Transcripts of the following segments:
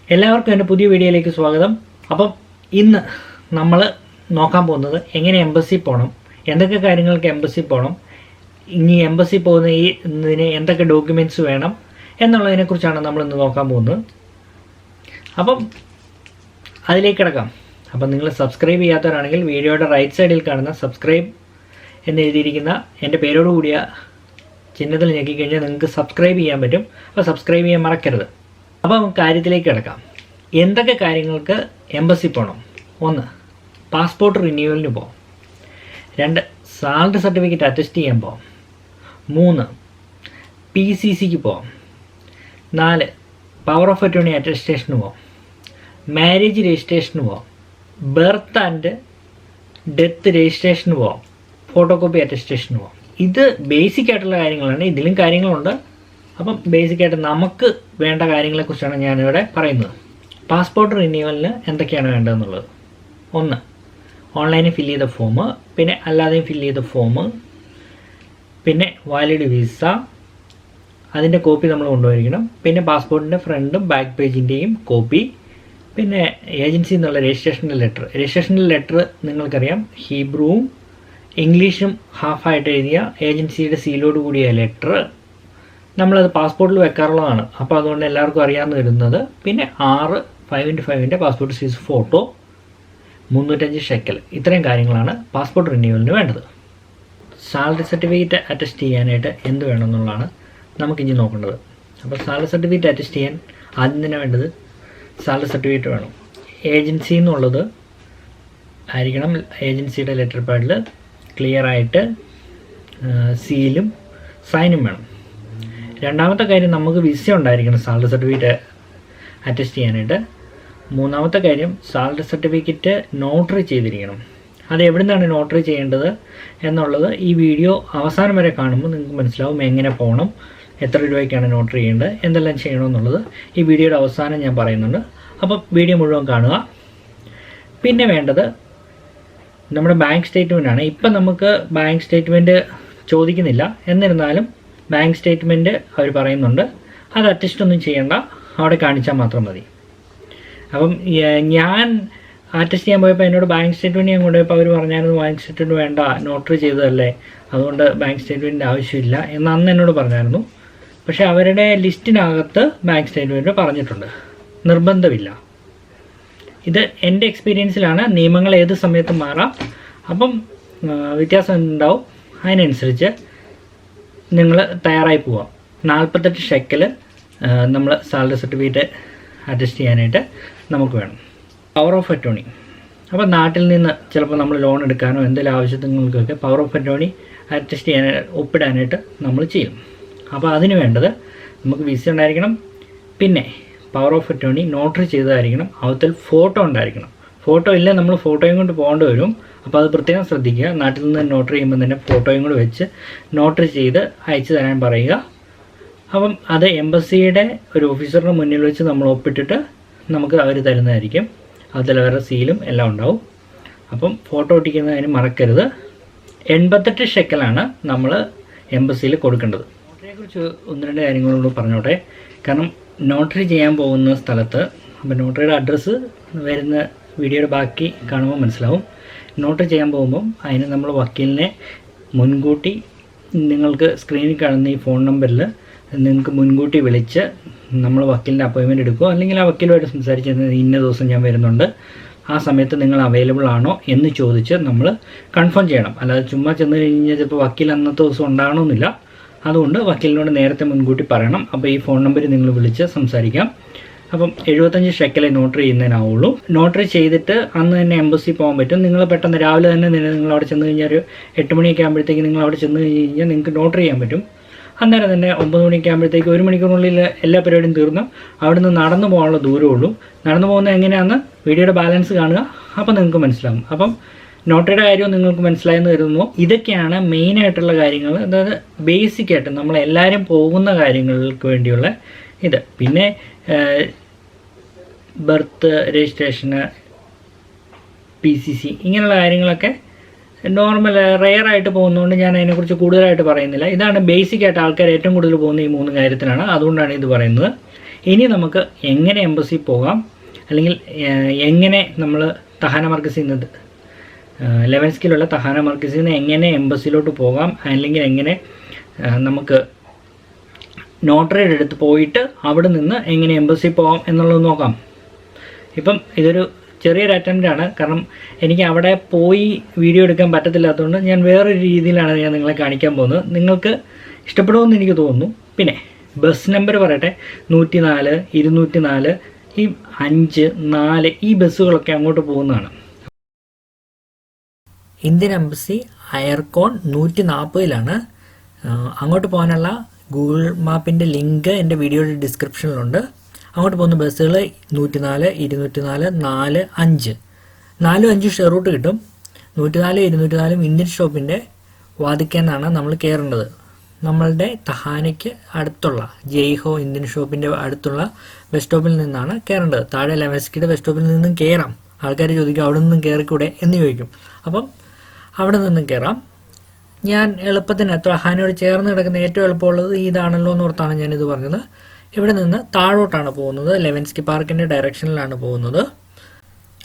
എല്ലാവർക്കും എൻ്റെ പുതിയ വീഡിയോയിലേക്ക് സ്വാഗതം. അപ്പം ഇന്ന് നമ്മൾ നോക്കാൻ പോകുന്നത് എങ്ങനെ എംബസി പോകണം, എന്തൊക്കെ കാര്യങ്ങൾക്ക് എംബസി പോകണം, ഇനി എംബസി പോകുന്ന ഇതിന് എന്തൊക്കെ ഡോക്യുമെൻറ്റ്സ് വേണം എന്നുള്ളതിനെക്കുറിച്ചാണ് നമ്മൾ ഇന്ന് നോക്കാൻ പോകുന്നത്. അപ്പം അതിലേക്ക് കിടക്കാം. അപ്പം നിങ്ങൾ സബ്സ്ക്രൈബ് ചെയ്യാത്തവരാണെങ്കിൽ വീഡിയോയുടെ റൈറ്റ് സൈഡിൽ കാണുന്ന സബ്സ്ക്രൈബ് എന്ന് എഴുതിയിരിക്കുന്ന എൻ്റെ പേരോട് കൂടിയ ചിഹ്നത്തിൽ ഞെക്കിക്കഴിഞ്ഞാൽ നിങ്ങൾക്ക് സബ്സ്ക്രൈബ് ചെയ്യാൻ പറ്റും. അപ്പോൾ സബ്സ്ക്രൈബ് ചെയ്യാൻ മറക്കരുത്. അപ്പം കാര്യത്തിലേക്ക് കിടക്കാം. എന്തൊക്കെ കാര്യങ്ങൾക്ക് എംബസി പോകണം? 1. പാസ്പോർട്ട് റിന്യൂവലിന് പോകാം. 2. സാലറി സർട്ടിഫിക്കറ്റ് അറ്റസ്റ്റ് ചെയ്യാൻ പോകാം. 3. PCCക്ക് പോകാം. 4. പവർ ഓഫ് അറ്റോർണി അറ്റസ്റ്റേഷന് പോകാം. മാരേജ് രജിസ്ട്രേഷന് പോകാം. ബർത്ത് ആൻഡ് ഡെത്ത് രജിസ്ട്രേഷന് പോകാം. ഫോട്ടോ കോപ്പി അറ്റസ്റ്റേഷന് പോകാം. ഇത് ബേസിക് ആയിട്ടുള്ള കാര്യങ്ങളാണ്. ഇതിലും കാര്യങ്ങളുണ്ട്. അപ്പം ബേസിക്കായിട്ട് നമുക്ക് വേണ്ട കാര്യങ്ങളെക്കുറിച്ചാണ് ഞാനിവിടെ പറയുന്നത്. പാസ്പോർട്ട് റിന്യൂവലിന് എന്തൊക്കെയാണ് വേണ്ടതെന്നുള്ളത്. 1. ഓൺലൈനിൽ ഫില്ല് ചെയ്ത ഫോം, പിന്നെ അല്ലാതെയും ഫില്ല് ചെയ്ത ഫോം, പിന്നെ വാലിഡ് വിസ, അതിൻ്റെ കോപ്പി നമ്മൾ കൊണ്ടുപോയിരിക്കണം. പിന്നെ പാസ്പോർട്ടിൻ്റെ ഫ്രണ്ടും ബാക്ക് പേജിൻ്റെയും കോപ്പി, പിന്നെ ഏജൻസിയിൽ നിന്നുള്ള രജിസ്ട്രേഷൻ്റെ ലെറ്റർ നിങ്ങൾക്കറിയാം, ഹീബ്രുവും ഇംഗ്ലീഷും ഹാഫായിട്ട് എഴുതിയ ഏജൻസിയുടെ സീലോട് കൂടിയ ലെറ്റർ. നമ്മളത് പാസ്പോർട്ടിൽ വെക്കാറുള്ളതാണ്, അപ്പോൾ അതുകൊണ്ട് എല്ലാവർക്കും അറിയാമെന്ന് വരുന്നത്. പിന്നെ 6 5x5 passport size photo, 305 shekel. ഇത്രയും കാര്യങ്ങളാണ് പാസ്പോർട്ട് റിന്യൂവലിന് വേണ്ടത്. സാലറി സർട്ടിഫിക്കറ്റ് അറ്റസ്റ്റ് ചെയ്യാനായിട്ട് എന്ത് വേണമെന്നുള്ളതാണ് നമുക്കിനി നോക്കേണ്ടത്. അപ്പോൾ സാലറി സർട്ടിഫിക്കറ്റ് അറ്റസ്റ്റ് ചെയ്യാൻ ആദ്യം തന്നെ വേണ്ടത് സാലറി സർട്ടിഫിക്കറ്റ് വേണം. ഏജൻസി എന്നുള്ളത് ആയിരിക്കണം. ഏജൻസിയുടെ ലെറ്റർ പാഡിൽ ക്ലിയറായിട്ട് സീലും സൈനും വേണം. രണ്ടാമത്തെ കാര്യം, നമുക്ക് വിസ ഉണ്ടായിരിക്കണം സാലറി സർട്ടിഫിക്കറ്റ് അറ്റസ്റ്റ് ചെയ്യാനായിട്ട്. മൂന്നാമത്തെ കാര്യം, സാലറി സർട്ടിഫിക്കറ്റ് നോട്ടറി ചെയ്തിരിക്കണം. അത് എവിടെ നിന്നാണ് നോട്ടറി ചെയ്യേണ്ടത് എന്നുള്ളത് ഈ വീഡിയോ അവസാനം വരെ കാണുമ്പോൾ നിങ്ങൾക്ക് മനസ്സിലാവും. എങ്ങനെ പോകണം, എത്ര രൂപയ്ക്കാണ് നോട്ടറി ചെയ്യേണ്ടത്, എന്തെല്ലാം ചെയ്യണമെന്നുള്ളത് ഈ വീഡിയോയുടെ അവസാനം ഞാൻ പറയുന്നുണ്ട്. അപ്പം വീഡിയോ മുഴുവൻ കാണുക. പിന്നെ വേണ്ടത് നമ്മുടെ ബാങ്ക് സ്റ്റേറ്റ്മെൻറ്റാണ്. ഇപ്പം നമുക്ക് ബാങ്ക് സ്റ്റേറ്റ്മെൻറ്റ് ചോദിക്കുന്നില്ല, എന്നിരുന്നാലും ബാങ്ക് സ്റ്റേറ്റ്മെൻറ്റ് അവർ പറയുന്നുണ്ട്. അത് അറ്റസ്റ്റ് ഒന്നും ചെയ്യേണ്ട, അവിടെ കാണിച്ചാൽ മാത്രം മതി. അപ്പം ഞാൻ അറ്റസ്റ്റ് ചെയ്യാൻ പോയപ്പോൾ എന്നോട് ബാങ്ക് സ്റ്റേറ്റ്മെൻറ്റ് ഞാൻ കൊണ്ടുപോയപ്പോൾ അവർ പറഞ്ഞായിരുന്നു ബാങ്ക് സ്റ്റേറ്റ്മെൻറ്റ് വേണ്ട, നോട്ടറി ചെയ്തതല്ലേ, അതുകൊണ്ട് ബാങ്ക് സ്റ്റേറ്റ്മെൻറ്റിൻ്റെ ആവശ്യമില്ല എന്ന് അന്ന് എന്നോട് പറഞ്ഞായിരുന്നു. പക്ഷേ അവരുടെ ലിസ്റ്റിനകത്ത് ബാങ്ക് സ്റ്റേറ്റ്മെൻറ്റ് പറഞ്ഞിട്ടുണ്ട്, നിർബന്ധമില്ല. ഇത് എൻ്റെ എക്സ്പീരിയൻസിലാണ്. നിയമങ്ങൾ ഏത് സമയത്തും മാറാം. അപ്പം വ്യത്യാസം ഉണ്ടാവും. അതിനനുസരിച്ച് നിങ്ങൾ തയ്യാറായി പോവാം. 48 ഷെക്കൽ നമ്മൾ സാലറി സർട്ടിഫിക്കറ്റ് അറ്റസ്റ്റ് ചെയ്യാനായിട്ട് നമുക്ക് വേണം. Power of attorney. അപ്പോൾ നാട്ടിൽ നിന്ന് ചിലപ്പോൾ നമ്മൾ ലോൺ എടുക്കാനോ എന്തെങ്കിലും ആവശ്യങ്ങൾക്കൊക്കെ പവർ ഓഫ് അറ്റോർണി അറ്റസ്റ്റ് ചെയ്യാൻ ഒപ്പിടാനായിട്ട് നമ്മൾ ചെയ്യും. അപ്പോൾ അതിന് വേണ്ടത് നമുക്ക് വിസ ഉണ്ടായിരിക്കണം. പിന്നെ പവർ ഓഫ് അറ്റോർണി നോട്ടറി ചെയ്തതായിരിക്കണം. അതിൽ ഫോട്ടോ ഉണ്ടായിരിക്കണം. ഫോട്ടോ ഇല്ല, നമ്മൾ ഫോട്ടോയും കൊണ്ട് പോകേണ്ടി വരും. അപ്പോൾ അത് പ്രത്യേകം ശ്രദ്ധിക്കുക. നാട്ടിൽ നിന്ന് നോട്ടറി ചെയ്യുമ്പോൾ തന്നെ ഫോട്ടോയും കൂടെ വെച്ച് നോട്ടറി ചെയ്ത് അയച്ചു തരാൻ പറയുക. അപ്പം അത് എംബസിയുടെ ഒരു ഓഫീസറുടെ മുന്നിൽ വെച്ച് നമ്മൾ ഒപ്പിട്ടിട്ട് നമുക്ക് അവർ തരുന്നതായിരിക്കും. അതിൽ അവരുടെ സീലും എല്ലാം ഉണ്ടാവും. അപ്പം ഫോട്ടോ ഒട്ടിക്കുന്നതിന് മറക്കരുത്. 88 ഷെക്കലാണ് നമ്മൾ എംബസിയിൽ കൊടുക്കേണ്ടത്. നോട്ടറിയെക്കുറിച്ച് 1-2 കാര്യങ്ങളോട് പറഞ്ഞോട്ടെ. കാരണം നോട്ടറി ചെയ്യാൻ പോകുന്ന സ്ഥലത്ത്, അപ്പോൾ നോട്ടറിയുടെ അഡ്രസ്സ് വരുന്ന വീഡിയോയുടെ ബാക്കി കാണുമ്പോൾ മനസ്സിലാവും. നോട്ടറി ചെയ്യാൻ പോകുമ്പം അതിന് നമ്മൾ വക്കീലിനെ മുൻകൂട്ടി, നിങ്ങൾക്ക് സ്ക്രീനിൽ കാണുന്ന ഈ ഫോൺ നമ്പറിൽ നിങ്ങൾക്ക് മുൻകൂട്ടി വിളിച്ച് നമ്മൾ വക്കീലിൻ്റെ അപ്പോയിൻമെൻറ്റ് എടുക്കുക. അല്ലെങ്കിൽ ആ വക്കീലുമായിട്ട് സംസാരിച്ച് ഇന്ന ദിവസം ഞാൻ വരുന്നുണ്ട്, ആ സമയത്ത് നിങ്ങൾ അവൈലബിൾ ആണോ എന്ന് ചോദിച്ച് നമ്മൾ കൺഫേം ചെയ്യണം. അല്ലാതെ ചുമ്മാ ചെന്ന് കഴിഞ്ഞാൽ ചിലപ്പോൾ വക്കീൽ അന്നത്തെ ദിവസം ഉണ്ടാകണമെന്നില്ല. അതുകൊണ്ട് വക്കീലിനോട് നേരത്തെ മുൻകൂട്ടി പറയണം. അപ്പോൾ ഈ ഫോൺ നമ്പറിൽ നിങ്ങൾ വിളിച്ച് സംസാരിക്കാം. അപ്പം 75 ഷെക്കലേ നോട്ടറി ചെയ്യുന്നതിനാവുള്ളൂ. നോട്ടറി ചെയ്തിട്ട് അന്ന് തന്നെ എംബസി പോകാൻ പറ്റും. നിങ്ങൾ പെട്ടെന്ന് രാവിലെ തന്നെ നിങ്ങൾ അവിടെ ചെന്ന് കഴിഞ്ഞാൽ ഒരു 8 മണിയൊക്കെ ആകുമ്പോഴത്തേക്ക് നിങ്ങൾ അവിടെ ചെന്ന് കഴിഞ്ഞാൽ നിങ്ങൾക്ക് നോട്ടറി ചെയ്യാൻ പറ്റും. അന്നേരം തന്നെ 9 മണിയൊക്കെ ആകുമ്പോഴത്തേക്ക് 1 മണിക്കൂറിനുള്ളിൽ എല്ലാ പരിപാടിയും തീർന്ന് അവിടുന്ന് നടന്നു പോകാനുള്ള ദൂരമുള്ളൂ. നടന്നു പോകുന്നത് എങ്ങനെയാണെന്ന് വീഡിയോയുടെ ബാലൻസ് കാണുക, അപ്പോൾ നിങ്ങൾക്ക് മനസ്സിലാകും. അപ്പം നോട്ടറിയുടെ കാര്യവും നിങ്ങൾക്ക് മനസ്സിലായെന്ന് കരുതുന്നു. ഇതൊക്കെയാണ് മെയിനായിട്ടുള്ള കാര്യങ്ങൾ. അതായത് ബേസിക്കായിട്ട് നമ്മളെല്ലാവരും പോകുന്ന കാര്യങ്ങൾക്ക് വേണ്ടിയുള്ള ഇത്. പിന്നെ ബർത്ത് രജിസ്ട്രേഷന്, PCC ഇങ്ങനെയുള്ള കാര്യങ്ങളൊക്കെ നോർമൽ റെയറായിട്ട് പോകുന്നതുകൊണ്ട് ഞാൻ അതിനെക്കുറിച്ച് കൂടുതലായിട്ട് പറയുന്നില്ല. ഇതാണ് ബേസിക്കായിട്ട് ആൾക്കാർ ഏറ്റവും കൂടുതൽ പോകുന്ന ഈ 3 കാര്യത്തിനാണ്. അതുകൊണ്ടാണ് ഇത് പറയുന്നത്. ഇനി നമുക്ക് എങ്ങനെ എംബസി പോകാം, അല്ലെങ്കിൽ എങ്ങനെ നമ്മൾ തഹാന മർക്കസിൽ നിന്ന് ലെവൻസ്കിലുള്ള തഹാന മർക്കസിൽ നിന്ന് എങ്ങനെ എംബസിയിലോട്ട് പോകാം, അല്ലെങ്കിൽ എങ്ങനെ നമുക്ക് നോട്ടറിയുടെ അടുത്ത് പോയിട്ട് അവിടെ നിന്ന് എങ്ങനെ എംബസി പോകാം എന്നുള്ളത് നോക്കാം. ഇപ്പം ഇതൊരു ചെറിയൊരു അറ്റംപ്റ്റാണ്, കാരണം എനിക്ക് അവിടെ പോയി വീഡിയോ എടുക്കാൻ പറ്റത്തില്ലാത്തതുകൊണ്ട് ഞാൻ വേറൊരു രീതിയിലാണ് ഞാൻ നിങ്ങളെ കാണിക്കാൻ പോകുന്നത്. നിങ്ങൾക്ക് ഇഷ്ടപ്പെടുമെന്ന് എനിക്ക് തോന്നുന്നു. പിന്നെ ബസ് നമ്പർ പറയട്ടെ, 104, 204, ഈ 5, 4 ഈ ബസ്സുകളൊക്കെ അങ്ങോട്ട് പോകുന്നതാണ്. ഇന്ത്യൻ എംബസി അയർകോൺ 140 അങ്ങോട്ട് പോകാനുള്ള ഗൂഗിൾ മാപ്പിൻ്റെ ലിങ്ക് എൻ്റെ വീഡിയോയുടെ ഡിസ്ക്രിപ്ഷനിലുണ്ട്. അങ്ങോട്ട് പോകുന്ന ബസ്സുകൾ 104, 204, 4, 5. 4, 5 ഷെയർ റൂട്ട് കിട്ടും. 104, 204 ഇന്ത്യൻ ഷോപ്പിൻ്റെ വാതിക്കന്നാണ് നമ്മൾ കയറേണ്ടത്. നമ്മളുടെ തഹാനയ്ക്ക് അടുത്തുള്ള ജയ്ഹോ ഇന്ത്യൻ ഷോപ്പിൻ്റെ അടുത്തുള്ള ബസ് സ്റ്റോപ്പിൽ നിന്നാണ് കയറേണ്ടത്. താഴെ ലെവൻസ്കിയുടെ ബസ് സ്റ്റോപ്പിൽ നിന്നും കയറാം. ആൾക്കാർ ചോദിക്കും അവിടെ നിന്നും കയറിക്കൂടെ എന്ന് ചോദിക്കും. അപ്പം അവിടെ നിന്നും കയറാം. ഞാൻ എളുപ്പത്തിന് തഹാനയോട് ചേർന്ന് കിടക്കുന്ന ഏറ്റവും എളുപ്പമുള്ളത് ഇതാണല്ലോ എന്ന് ഓർത്താണ് ഞാനിത് പറഞ്ഞത്. ഇവിടെ നിന്ന് താഴോട്ടാണ് പോകുന്നത്, ലെവൻസ്കി പാർക്കിൻ്റെ ഡയറക്ഷനിലാണ് പോകുന്നത്.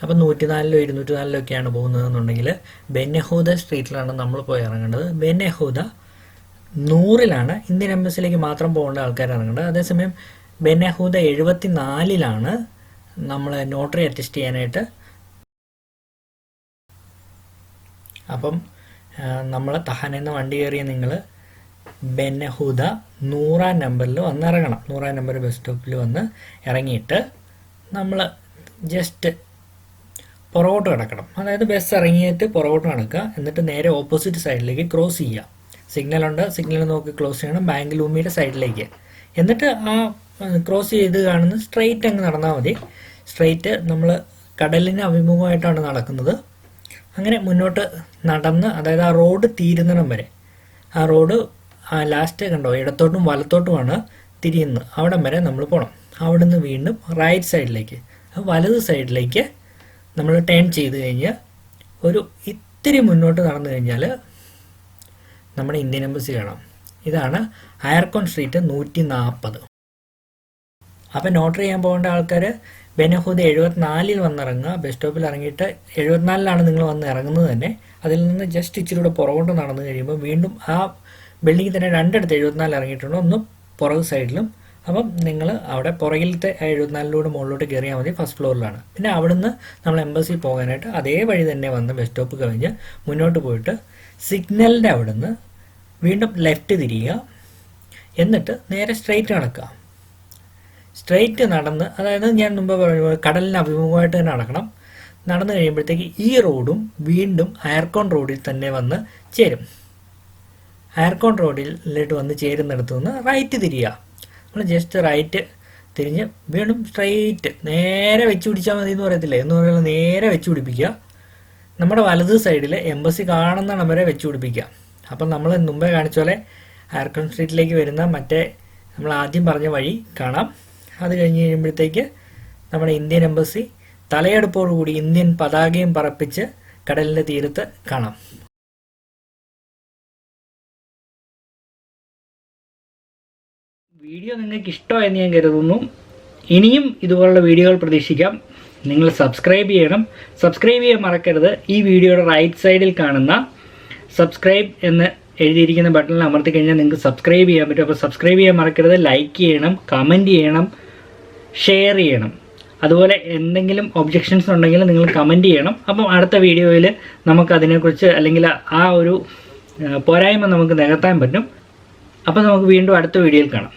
അപ്പം 104, 204 ഒക്കെയാണ് പോകുന്നതെന്നുണ്ടെങ്കിൽ ബെന്നഹൂദ സ്ട്രീറ്റിലാണ് നമ്മൾ പോയി ഇറങ്ങേണ്ടത്. ബെന്നഹൂദ 100 ഇന്ത്യൻ എംബസിയിലേക്ക് മാത്രം പോകേണ്ട ആൾക്കാർ ഇറങ്ങേണ്ടത്. അതേസമയം ബെന്നഹൂദ 74 നമ്മൾ നോട്ടറി അറ്റസ്റ്റ് ചെയ്യാനായിട്ട്. അപ്പം നമ്മൾ തഹാനയിൽ നിന്ന് വണ്ടി കയറിയ നിങ്ങൾ ബെന്നഹൂദ 100 നമ്പറിൽ വന്ന് ഇറങ്ങണം. 100 നമ്പർ ബസ് സ്റ്റോപ്പിൽ വന്ന് ഇറങ്ങിയിട്ട് നമ്മൾ ജസ്റ്റ് പുറകോട്ട് കിടക്കണം. അതായത് ബസ് ഇറങ്ങിയിട്ട് പുറകോട്ട് കിടക്കുക. എന്നിട്ട് നേരെ ഓപ്പോസിറ്റ് സൈഡിലേക്ക് ക്രോസ് ചെയ്യുക. സിഗ്നലുണ്ട്, സിഗ്നൽ നോക്കി ക്ലോസ് ചെയ്യണം, ബാങ്ക് ലൂമിയുടെ സൈഡിലേക്ക്. എന്നിട്ട് ആ ക്രോസ് ചെയ്ത് കാണുന്ന സ്ട്രെയിറ്റ് അങ്ങ് നടന്നാൽ മതി. സ്ട്രെയിറ്റ് നമ്മൾ കടലിന് അഭിമുഖമായിട്ടാണ് നടക്കുന്നത്. അങ്ങനെ മുന്നോട്ട് നടന്ന്, അതായത് ആ റോഡ് തീരുന്നിടം വരെ, ആ റോഡ് ലാസ്റ്റ് കണ്ടോ ഇടത്തോട്ടും വലത്തോട്ടുമാണ് തിരിയുന്നത്, അവിടം വരെ നമ്മൾ പോകണം. അവിടെ നിന്ന് വീണ്ടും റൈറ്റ് സൈഡിലേക്ക്, വലത് സൈഡിലേക്ക് നമ്മൾ ടേൺ ചെയ്ത് കഴിഞ്ഞ് ഒരു ഇത്തിരി മുന്നോട്ട് നടന്നു കഴിഞ്ഞാൽ നമ്മുടെ ഇന്ത്യൻ എംബസി കാണാം. ഇതാണ് അയർകോൺ സ്ട്രീറ്റ് 140. അപ്പം നോട്ടറി ചെയ്യാൻ പോകേണ്ട ആൾക്കാർ ബെന്നഹൂദ 74 വന്നിറങ്ങുക. ബസ് സ്റ്റോപ്പിൽ ഇറങ്ങിയിട്ട് 74 നിങ്ങൾ വന്ന് ഇറങ്ങുന്നത് തന്നെ. അതിൽ നിന്ന് ജസ്റ്റ് ഇച്ചിരി കൂടെ പുറകോട്ട് നടന്നു കഴിയുമ്പോൾ വീണ്ടും ആ ബിൽഡിങ്ങിൽ തന്നെ 2 74 ഇറങ്ങിയിട്ടുണ്ട്, ഒന്ന് പുറകു സൈഡിലും. അപ്പം നിങ്ങൾ അവിടെ പുറകിലത്തെ 74 മുകളിലോട്ട് കയറിയാൽ മതി, ഫസ്റ്റ് ഫ്ലോറിലാണ്. പിന്നെ അവിടുന്ന് നമ്മൾ എംബസി പോകാനായിട്ട് അതേ വഴി തന്നെ വന്ന് ബസ് സ്റ്റോപ്പ് കഴിഞ്ഞ് മുന്നോട്ട് പോയിട്ട് സിഗ്നലിൻ്റെ അവിടുന്ന് വീണ്ടും ലെഫ്റ്റ് തിരിയുക. എന്നിട്ട് നേരെ സ്ട്രെയിറ്റ് നടക്കുക. സ്ട്രെയിറ്റ് നടന്ന്, അതായത് ഞാൻ മുമ്പ് പറഞ്ഞ കടലിന് അഭിമുഖമായിട്ട് തന്നെ നടക്കണം. നടന്നു കഴിയുമ്പോഴത്തേക്ക് ഈ റോഡും വീണ്ടും അയർകോൺ റോഡിൽ തന്നെ വന്ന് ചേരും. അയർകോൺ റോഡിലോട്ട് വന്ന് ചേരുന്നിടത്തു നിന്ന് റൈറ്റ് തിരിയുക. നമ്മൾ ജസ്റ്റ് റൈറ്റ് തിരിഞ്ഞ് വീണ്ടും സ്ട്രെയിറ്റ് നേരെ വെച്ച് പിടിച്ചാൽ മതി എന്ന് പറയത്തില്ലേ, എന്ന് പറയുന്നത് നേരെ വെച്ച് പിടിപ്പിക്കുക. നമ്മുടെ വലത് സൈഡിൽ എംബസി കാണുന്നിടം വരെ വെച്ച് പിടിപ്പിക്കുക. അപ്പം നമ്മൾ മുമ്പേ കാണിച്ച പോലെ അയർകോൺ സ്ട്രീറ്റിലേക്ക് വരുന്ന മറ്റേ നമ്മൾ ആദ്യം പറഞ്ഞ വഴി കാണാം. അത് കഴിഞ്ഞ് കഴിയുമ്പോഴത്തേക്ക് നമ്മുടെ ഇന്ത്യൻ എംബസി തലയെടുപ്പോടുകൂടി ഇന്ത്യൻ പതാകയും പറപ്പിച്ച് കടലിൻ്റെ തീരത്ത് കാണാം. വീഡിയോ നിങ്ങൾക്ക് ഇഷ്ടമായെന്ന് ഞാൻ കരുതുന്നു. ഇനിയും ഇതുപോലുള്ള വീഡിയോകൾ പ്രതീക്ഷിക്കാം. നിങ്ങൾ സബ്സ്ക്രൈബ് ചെയ്യണം. സബ്സ്ക്രൈബ് ചെയ്യാൻ മറക്കരുത്. ഈ വീഡിയോയുടെ റൈറ്റ് സൈഡിൽ കാണുന്ന സബ്സ്ക്രൈബ് എന്ന് എഴുതിയിരിക്കുന്ന ബട്ടണിൽ അമർത്തി കഴിഞ്ഞാൽ നിങ്ങൾക്ക് സബ്സ്ക്രൈബ് ചെയ്യാൻ പറ്റും. അപ്പോൾ സബ്സ്ക്രൈബ് ചെയ്യാൻ മറക്കരുത്. ലൈക്ക് ചെയ്യണം, കമൻറ്റ് ചെയ്യണം, ഷെയർ ചെയ്യണം. അതുപോലെ എന്തെങ്കിലും ഒബ്ജെക്ഷൻസ് ഉണ്ടെങ്കിൽ നിങ്ങൾ കമൻറ്റ് ചെയ്യണം. അപ്പം അടുത്ത വീഡിയോയിൽ നമുക്കതിനെക്കുറിച്ച് അല്ലെങ്കിൽ ആ ഒരു പോരായ്മ നമുക്ക് നികത്താൻ പറ്റും. അപ്പം നമുക്ക് വീണ്ടും അടുത്ത വീഡിയോയിൽ കാണാം.